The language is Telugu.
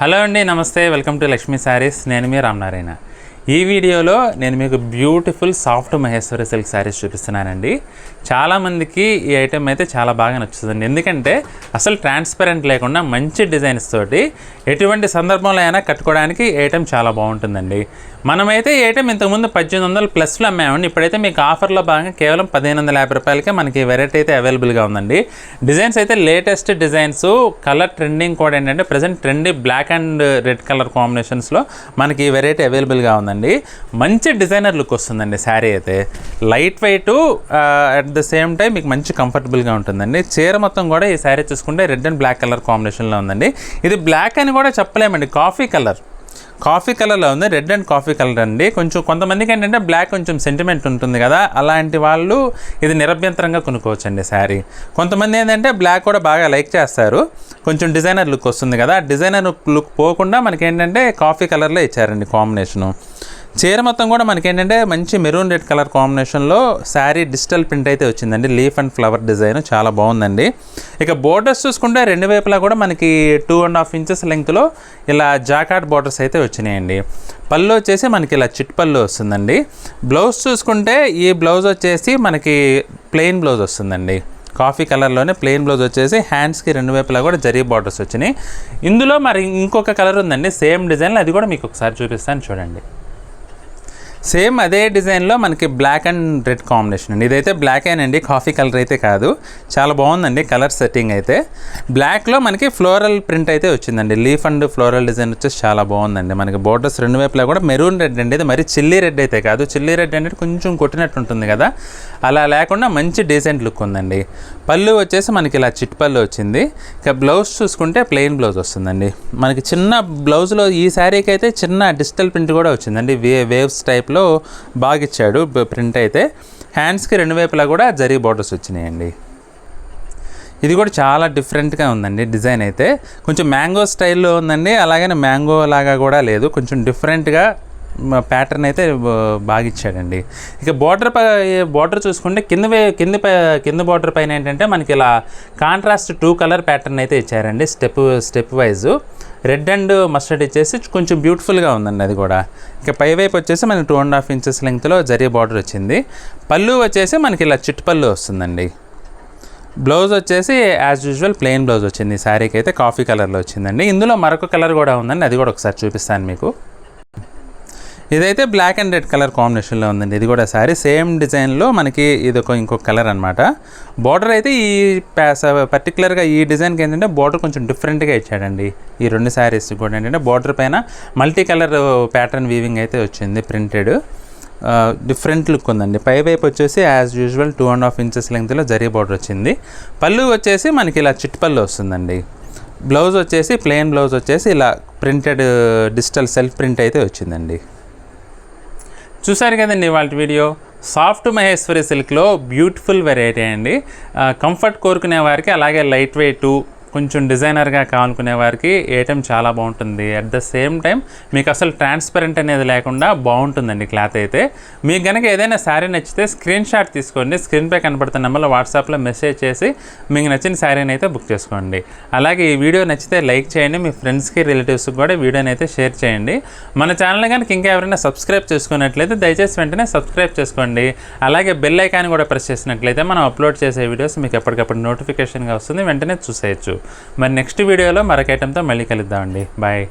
హలో అండి, నమస్తే. Welcome to Lakshmi saris. నేను మీ రామనారాయణ. ఈ వీడియోలో నేను మీకు beautiful soft Maheshwari silk saris చూపిస్తున్నానండి. చాలామందికి ఈ ఐటెం అయితే చాలా బాగా నచ్చుతుందండి. ఎందుకంటే అసలు ట్రాన్స్పరెంట్ లేకుండా మంచి డిజైన్స్ తోటి ఎటువంటి సందర్భంలో అయినా కట్టుకోవడానికి ఈ ఐటెం చాలా బాగుంటుందండి. మనమైతే ఈ ఐటెం ఇంతకుముందు 1800 ప్లస్లో అమ్మామండి. ఇప్పుడైతే మీకు ఆఫర్లో భాగంగా కేవలం 1550 రూపాయలకే మనకి వెరైటీ అయితే అవైలబుల్గా ఉందండి. డిజైన్స్ అయితే లేటెస్ట్ డిజైన్స్, కలర్ ట్రెండింగ్ కూడా ఏంటంటే present trendy black and red colour కాంబినేషన్స్లో మనకి ఈ వెరైటీ అవైలబుల్గా ఉందండి. మంచి డిజైనర్ లుక్ వస్తుందండి. శారీ అయితే light weight, at the same time మీకు మంచి కంఫర్టబుల్గా ఉంటుందండి. చీర మొత్తం కూడా ఈ శారీ చూసుకుంటే రెడ్ అండ్ బ్లాక్ కలర్ కాంబినేషన్లో ఉందండి. ఇది బ్లాక్ అని కూడా చెప్పలేమండి, కాఫీ కలర్లో ఉంది. రెడ్ అండ్ కాఫీ కలర్ అండి. కొంతమందికి ఏంటంటే బ్లాక్ కొంచెం సెంటిమెంట్ ఉంటుంది కదా, అలాంటి వాళ్ళు ఇది నిరభ్యంతరంగా కొనుక్కోవచ్చండి శారీ. కొంతమంది ఏంటంటే బ్లాక్ కూడా బాగా లైక్ చేస్తారు, కొంచెం డిజైనర్ లుక్ వస్తుంది కదా. డిజైనర్ లుక్ పోకుండా మనకి ఏంటంటే కాఫీ కలర్లో ఇచ్చారండి కాంబినేషను. చీర మొత్తం కూడా మనకి ఏంటంటే మంచి మెరూన్ రెడ్ కలర్ కాంబినేషన్లో శారీ డిజిటల్ ప్రింట్ అయితే వచ్చిందండి. లీఫ్ అండ్ ఫ్లవర్ డిజైన్ చాలా బాగుందండి. ఇక బోర్డర్స్ చూసుకుంటే రెండు వైపులా కూడా మనకి 2.5 ఇంచెస్ లెంగ్త్లో ఇలా జాకార్డ్ బోర్డర్స్ అయితే వచ్చినాయండి. పళ్ళు వచ్చేసి మనకి ఇలా చిట్ పళ్ళు వస్తుందండి. బ్లౌజ్ చూసుకుంటే ఈ బ్లౌజ్ వచ్చేసి మనకి ప్లెయిన్ బ్లౌజ్ వస్తుందండి. కాఫీ కలర్లోనే ప్లెయిన్ బ్లౌజ్ వచ్చేసి హ్యాండ్స్కి రెండు వైపులా కూడా జరీ బార్డర్స్ వచ్చినాయి. ఇందులో మరి ఇంకొక కలర్ ఉందండి సేమ్ డిజైన్లో, అది కూడా మీకు ఒకసారి చూపిస్తాను చూడండి. సేమ్ అదే డిజైన్లో మనకి బ్లాక్ అండ్ రెడ్ కాంబినేషన్ అండి. ఇదైతే బ్లాక్ అండి, కాఫీ కలర్ అయితే కాదు. చాలా బాగుందండి కలర్ సెట్టింగ్ అయితే. బ్లాక్లో మనకి ఫ్లోరల్ ప్రింట్ అయితే వచ్చిందండి. లీఫ్ అండ్ ఫ్లోరల్ డిజైన్ వచ్చేసి చాలా బాగుందండి. మనకి బోర్డర్స్ రెండు వైపులా కూడా మెరూన్ రెడ్ అండి. ఇది మరి చిల్లీ రెడ్ అయితే కాదు. చిల్లీ రెడ్ అంటే కొంచెం కొట్టినట్టు ఉంటుంది కదా, అలా లేకుండా మంచి డీసెంట్ లుక్ ఉందండి. పళ్ళు వచ్చేసి మనకి ఇలా చిట్ పళ్ళు వచ్చింది. ఇక బ్లౌజ్ చూసుకుంటే ప్లెయిన్ బ్లౌజ్ వస్తుందండి. మనకి చిన్న బ్లౌజ్లో ఈ శారీకి అయితే చిన్న డిజిటల్ ప్రింట్ కూడా వచ్చిందండి. వేవ్స్ టైప్లో బాగా ఇచ్చాడు ప్రింట్ అయితే. హ్యాండ్స్కి రెండు వైపులా కూడా జరీ బార్డర్స్ వచ్చినాయండి. ఇది కూడా చాలా డిఫరెంట్గా ఉందండి. డిజైన్ అయితే కొంచెం మ్యాంగో స్టైల్లో ఉందండి, అలాగనే మ్యాంగో లాగా కూడా లేదు, కొంచెం డిఫరెంట్గా ప్యాటర్న్ అయితే బాగా ఇచ్చాడండి. ఇక బార్డర్ చూసుకుంటే కింద బార్డర్ పైన ఏంటంటే మనకి ఇలా కాంట్రాస్ట్ 2 కలర్ ప్యాటర్న్ అయితే ఇచ్చారండి. Step wise red and mustard ఇచ్చేసి కొంచెం బ్యూటిఫుల్గా ఉందండి అది కూడా. ఇక పైవైపు వచ్చేసి మనకి 2.5 ఇంచెస్ లెంగ్త్లో జరీ బార్డర్ వచ్చింది. పళ్ళు వచ్చేసి మనకి ఇలా చిట్ పళ్ళు వస్తుందండి. బ్లౌజ్ వచ్చేసి యాజ్ యూజువల్ ప్లెయిన్ బ్లౌజ్ వచ్చింది. శారీకి అయితే కాఫీ కలర్లో వచ్చిందండి. ఇందులో మరొక కలర్ కూడా ఉందండి, అది కూడా ఒకసారి చూపిస్తాను మీకు. ఇదైతే బ్లాక్ అండ్ రెడ్ కలర్ కాంబినేషన్లో ఉందండి. ఇది కూడా శారీ సేమ్ డిజైన్లో మనకి ఇది ఇంకొక కలర్ అనమాట. బార్డర్ అయితే ఈ పర్టికులర్గా ఈ డిజైన్కి ఏంటంటే బార్డర్ కొంచెం డిఫరెంట్గా ఇచ్చాడండి. ఈ రెండు శారీస్ కూడా ఏంటంటే బార్డర్ పైన మల్టీ కలర్ ప్యాటర్న్ వీవింగ్ అయితే వచ్చింది, ప్రింటెడ్ డిఫరెంట్ లుక్ ఉందండి. పైవైపు వచ్చేసి యాజ్ యూజువల్ 2.5 ఇంచెస్ లెంగ్త్లో జరీ బార్డర్ వచ్చింది. పళ్ళు వచ్చేసి మనకి ఇలా చిట్ పళ్ళు వస్తుందండి. బ్లౌజ్ వచ్చేసి ప్లెయిన్ బ్లౌజ్ వచ్చేసి ఇలా ప్రింటెడ్ డిజిటల్ సెల్ఫ్ ప్రింట్ అయితే వచ్చిందండి. చూసారు కదండి వాళ్ళ వీడియో. సాఫ్ట్ మహేశ్వరి సిల్క్లో బ్యూటిఫుల్ వెరైటీ అండి. కంఫర్ట్ కోరుకునే వారికి, అలాగే లైట్ వెయిట్ కొంచెం డిజైనర్గా కావాలనుకునే వారికి ఐటెం చాలా బాగుంటుంది. అట్ ద సేమ్ టైం మీకు అసలు ట్రాన్స్పరెంట్ అనేది లేకుండా బాగుంటుందండి క్లాత్ అయితే. మీకు కనుక ఏదైనా శారీ నచ్చితే స్క్రీన్ షాట్ తీసుకోండి. స్క్రీన్పై కనపడుతున్న నెంబర్లో వాట్సాప్లో మెసేజ్ చేసి మీకు నచ్చిన శారీని అయితే బుక్ చేసుకోండి. అలాగే ఈ వీడియో నచ్చితే లైక్ చేయండి, మీ ఫ్రెండ్స్కి రిలేటివ్స్కి కూడా వీడియోని అయితే షేర్ చేయండి. మన ఛానల్ కనుక ఇంకా ఎవరైనా సబ్స్క్రైబ్ చేసుకున్నట్లయితే దయచేసి వెంటనే సబ్స్క్రైబ్ చేసుకోండి. అలాగే బెల్ ఐకాన్ కూడా ప్రెస్ చేసినట్లయితే మనం అప్లోడ్ చేసే వీడియోస్ మీకు ఎప్పటికప్పుడు నోటిఫికేషన్గా వస్తుంది, వెంటనే చూసేయచ్చు. మరి నెక్స్ట్ వీడియోలో మరొక ఐటెంతో మళ్ళీ కలుద్దామండి. బాయ్.